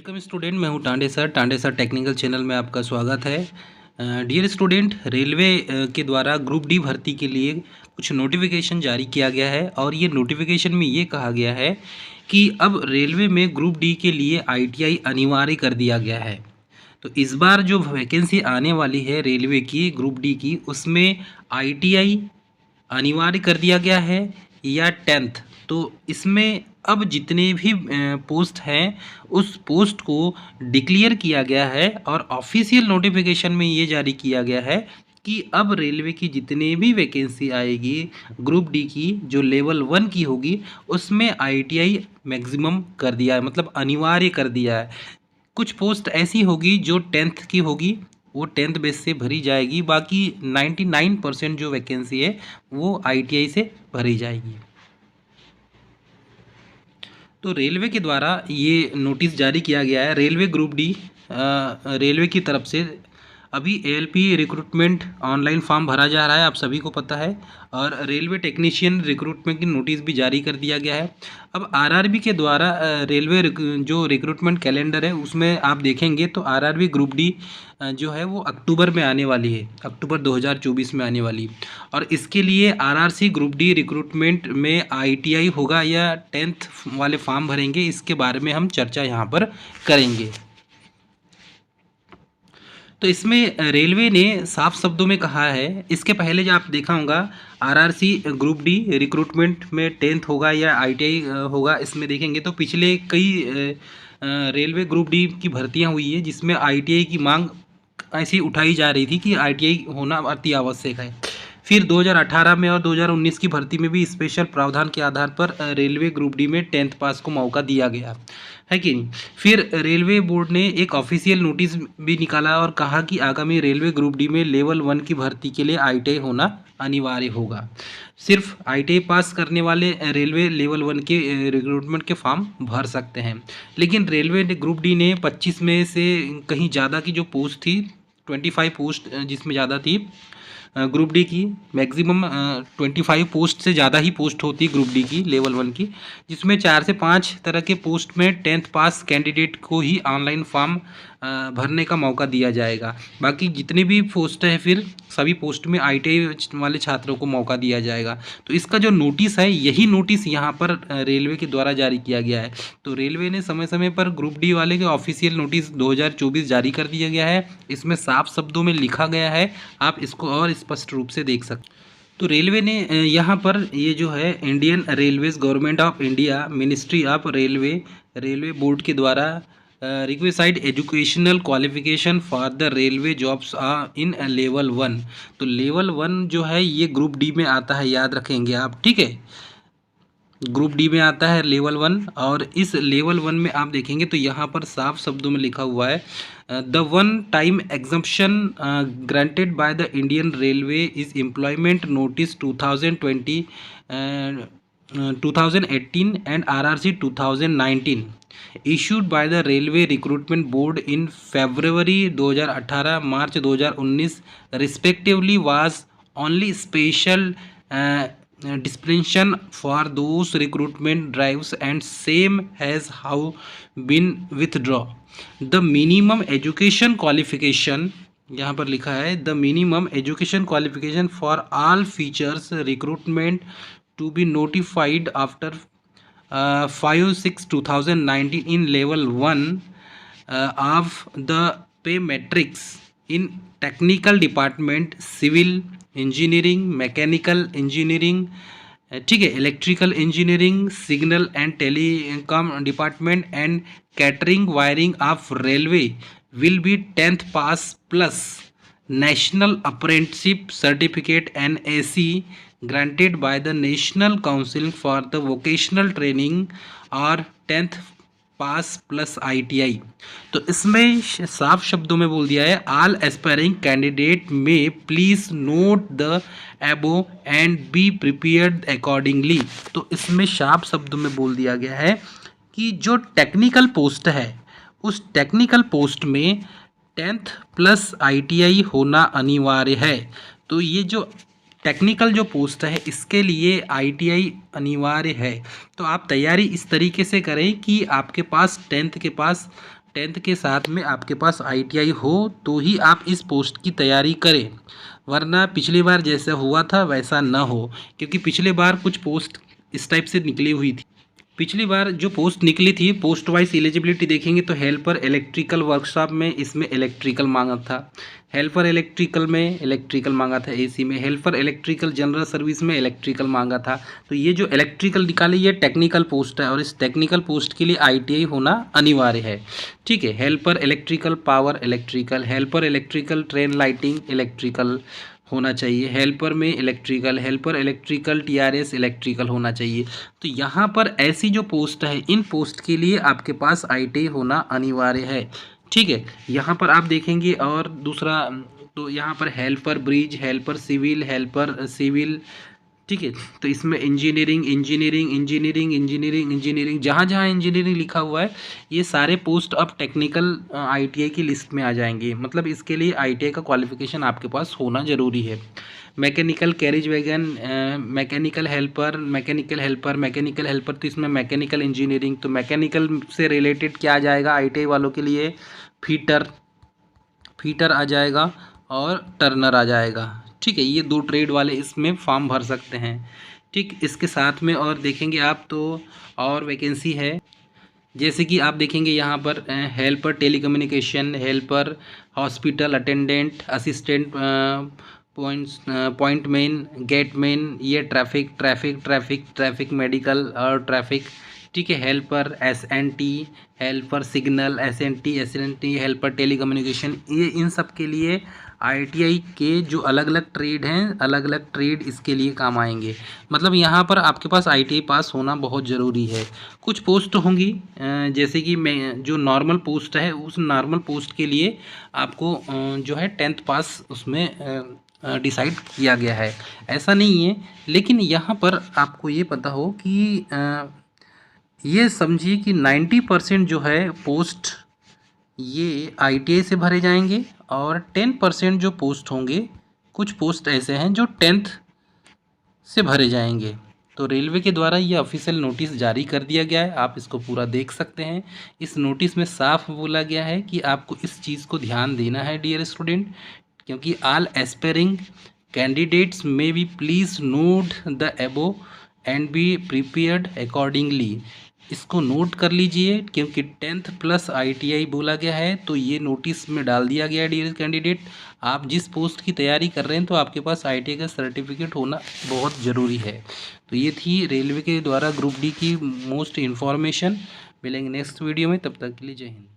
Welcome student, मैं हूं Tande sir technical channel में आपका स्वागत है। डियर स्टूडेंट, रेलवे के द्वारा ग्रुप डी भर्ती के लिए कुछ नोटिफिकेशन जारी किया गया है और ये नोटिफिकेशन में ये कहा गया है कि अब रेलवे में ग्रुप डी के लिए आईटीआई अनिवार्य कर दिया गया है। तो इस बार जो वैकेंसी आने वाली है रेलवे की ग्रुप डी की, उसमें आईटीआई अनिवार्य कर दिया गया है या 10th। तो इसमें अब जितने भी पोस्ट हैं उस पोस्ट को डिक्लेयर किया गया है और ऑफिशियल नोटिफिकेशन में ये जारी किया गया है कि अब रेलवे की जितने भी वैकेंसी आएगी ग्रुप डी की जो लेवल 1 की होगी उसमें आईटीआई मैक्सिमम कर दिया है, मतलब अनिवार्य कर दिया है। कुछ पोस्ट ऐसी होगी जो 10th की होगी, वो 10th बेस से भरी जाएगी। बाकी 99% जो वैकेंसी है वो आईटीआई से भरी जाएगी। तो रेलवे के द्वारा ये नोटिस जारी किया गया है। रेलवे ग्रुप डी रेलवे की तरफ से अभी एएलपी रिक्रूटमेंट ऑनलाइन फॉर्म भरा जा रहा है, आप सभी को पता है। और रेलवे टेक्नीशियन रिक्रूटमेंट की नोटिस भी जारी कर दिया गया है। अब आरआरबी के द्वारा रेलवे जो रिक्रूटमेंट कैलेंडर है उसमें आप देखेंगे तो आरआरबी ग्रुप डी जो है वो अक्टूबर में आने वाली है, अक्टूबर 2024 में आने वाली। और इसके लिए आरआरसी ग्रुप डी रिक्रूटमेंट में आईटीआई होगा या 10th वाले फॉर्म भरेंगे, इसके बारे में हम चर्चा यहाँ पर करेंगे। तो इसमें रेलवे ने साफ शब्दों में कहा है, इसके पहले जो आप देखा होगा आरआरसी ग्रुप डी रिक्रूटमेंट में 10th होगा या आईटीआई होगा, इसमें देखेंगे तो पिछले कई रेलवे ग्रुप डी की भर्तियां हुई है जिसमें आईटीआई की मांग ऐसी उठाई जा रही थी कि आईटीआई होना अति आवश्यक है। फिर 2018 में और 2019 की भर्ती में भी स्पेशल प्रावधान के आधार पर रेलवे ग्रुप डी में 10th पास को मौका दिया गया है कि नहीं। फिर रेलवे बोर्ड ने एक ऑफिशियल नोटिस भी निकाला और कहा कि आगामी रेलवे ग्रुप डी में लेवल 1 की भर्ती के लिए आईटीआई होना अनिवार्य होगा। सिर्फ आईटीआई पास करने वाले रेलवे लेवल 1 के रिक्रूटमेंट के फॉर्म भर सकते हैं। लेकिन रेलवे ने ग्रुप डी ने 25 में से कहीं ज़्यादा की जो पोस्ट थी, 25 पोस्ट जिसमें ज़्यादा थी ग्रुप डी की, मैक्सिमम 25 पोस्ट से ज़्यादा ही पोस्ट होती है ग्रुप डी की लेवल 1 की, जिसमें 4 से 5 तरह के पोस्ट में 10th पास कैंडिडेट को ही ऑनलाइन फॉर्म भरने का मौका दिया जाएगा। बाकी जितने भी पोस्ट है फिर सभी पोस्ट में आईटीआई वाले छात्रों को मौका दिया जाएगा। तो इसका जो नोटिस है यही नोटिस यहाँ पर रेलवे के द्वारा जारी किया गया है। तो रेलवे ने समय समय पर ग्रुप डी वाले के ऑफिशियल नोटिस 2024 जारी कर दिया गया है। इसमें साफ शब्दों में लिखा गया है, आप इसको और स्पष्ट रूप से देख सकते। तो रेलवे ने यहाँ पर ये जो है Indian railways government of India ministry of railway board के द्वारा requisite educational qualification for the railway jobs in level 1। तो लेवल 1 जो है ये ग्रुप डी में आता है, याद रखेंगे आप, ठीक है। ग्रुप डी में आता है लेवल 1 और इस लेवल 1 में आप देखेंगे तो यहाँ पर साफ शब्दों में लिखा हुआ है the one time exemption granted by the Indian railway is employment notice 2018 and RRC 2019 issued by the Railway Recruitment Board in February 2018 March 2019 respectively was only special dispensation for those recruitment drives and same has how been withdrawn. The minimum education qualification यहाँ पर लिखा है the minimum education qualification for all features recruitment to be notified after 5/6/2019 in level 1 of the pay matrix in technical department, civil engineering, mechanical engineering, ठीक है, electrical engineering, signal and telecom department and catering wiring of railway will be 10th pass plus national apprenticeship certificate NAC granted by the National Council for the Vocational Training और 10th पास plus ITI। तो इसमें साफ शब्दों में बोल दिया है all aspiring candidate में प्लीज नोट द एबो एंड बी प्रिपेयर्ड अकॉर्डिंगली। तो इसमें साफ शब्दों में बोल दिया गया है कि जो टेक्निकल पोस्ट है उस टेक्निकल पोस्ट में 10th प्लस ITI होना अनिवार्य है। तो ये जो टेक्निकल जो पोस्ट है इसके लिए आईटीआई अनिवार्य है। तो आप तैयारी इस तरीके से करें कि आपके पास 10th के साथ में आपके पास ITI हो तो ही आप इस पोस्ट की तैयारी करें, वरना पिछली बार जैसा हुआ था वैसा ना हो, क्योंकि पिछले बार कुछ पोस्ट इस टाइप से निकली हुई थी। पिछली बार जो पोस्ट निकली थी, पोस्ट वाइज एलिजिबिलिटी देखेंगे तो हेल्पर इलेक्ट्रिकल वर्कशॉप में इसमें इलेक्ट्रिकल मांगा था, हेल्पर इलेक्ट्रिकल में इलेक्ट्रिकल मांगा था AC में, हेल्पर इलेक्ट्रिकल जनरल सर्विस में इलेक्ट्रिकल मांगा था। तो ये जो इलेक्ट्रिकल निकाली ये टेक्निकल पोस्ट है और इस टेक्निकल पोस्ट के लिए ITI होना अनिवार्य है। ठीक है, helper electrical power electrical, helper electrical train lighting electrical होना चाहिए, हेल्पर में electrical, helper electrical TRS electrical होना चाहिए। तो यहाँ पर ऐसी जो पोस्ट है, इन पोस्ट के लिए आपके पास ITI होना अनिवार्य है। ठीक है, यहाँ पर आप देखेंगे और दूसरा तो यहाँ पर helper bridge, helper civil, helper civil. ठीक है, तो इसमें engineering engineering engineering engineering engineering जहाँ जहाँ इंजीनियरिंग लिखा हुआ है ये सारे पोस्ट अब टेक्निकल ITI की लिस्ट में आ जाएंगे। मतलब इसके लिए ITI का क्वालिफिकेशन आपके पास होना ज़रूरी है। Mechanical carriage wagon, mechanical helper, mechanical helper, mechanical helper, तो इसमें मैकेनिकल इंजीनियरिंग, तो मैकेनिकल से रिलेटेड क्या आ जाएगा ITI वालों के लिए? फीटर आ जाएगा और टर्नर आ जाएगा। ठीक है, ये 2 ट्रेड वाले इसमें फॉर्म भर सकते हैं। ठीक, इसके साथ में और देखेंगे आप तो और वैकेंसी है, जैसे कि आप देखेंगे यहाँ पर helper telecommunication, helper hospital attendant, assistant pointman, gateman, ये ट्रैफिक मेडिकल और ट्रैफिक। ठीक है, helper SNT, helper signal SNT, helper telecommunication, ये इन सब के लिए ITI के जो अलग अलग ट्रेड हैं, अलग अलग ट्रेड इसके लिए काम आएंगे। मतलब यहाँ पर आपके पास ITI पास होना बहुत ज़रूरी है। कुछ पोस्ट होंगी जैसे कि मैं जो नॉर्मल पोस्ट है, उस नॉर्मल पोस्ट के लिए आपको जो है 10th पास उसमें डिसाइड किया गया है, ऐसा नहीं है। लेकिन यहाँ पर आपको ये पता हो कि ये समझिए कि 90% जो है पोस्ट ये ITI से भरे जाएंगे और 10% जो पोस्ट होंगे, कुछ पोस्ट ऐसे हैं जो 10th से भरे जाएंगे। तो रेलवे के द्वारा ये ऑफिशियल नोटिस जारी कर दिया गया है, आप इसको पूरा देख सकते हैं। इस नोटिस में साफ बोला गया है कि आपको इस चीज़ को ध्यान देना है डियर स्टूडेंट, क्योंकि all aspiring candidates may be please note the above and be prepared accordingly. इसको नोट कर लीजिए, क्योंकि 10th प्लस ITI बोला गया है, तो ये नोटिस में डाल दिया गया है डियर कैंडिडेट। आप जिस पोस्ट की तैयारी कर रहे हैं तो आपके पास ITI का सर्टिफिकेट होना बहुत ज़रूरी है। तो ये थी रेलवे के द्वारा ग्रुप D की मोस्ट इन्फॉर्मेशन। मिलेंगे नेक्स्ट वीडियो में, तब तक के लिए जय हिंद।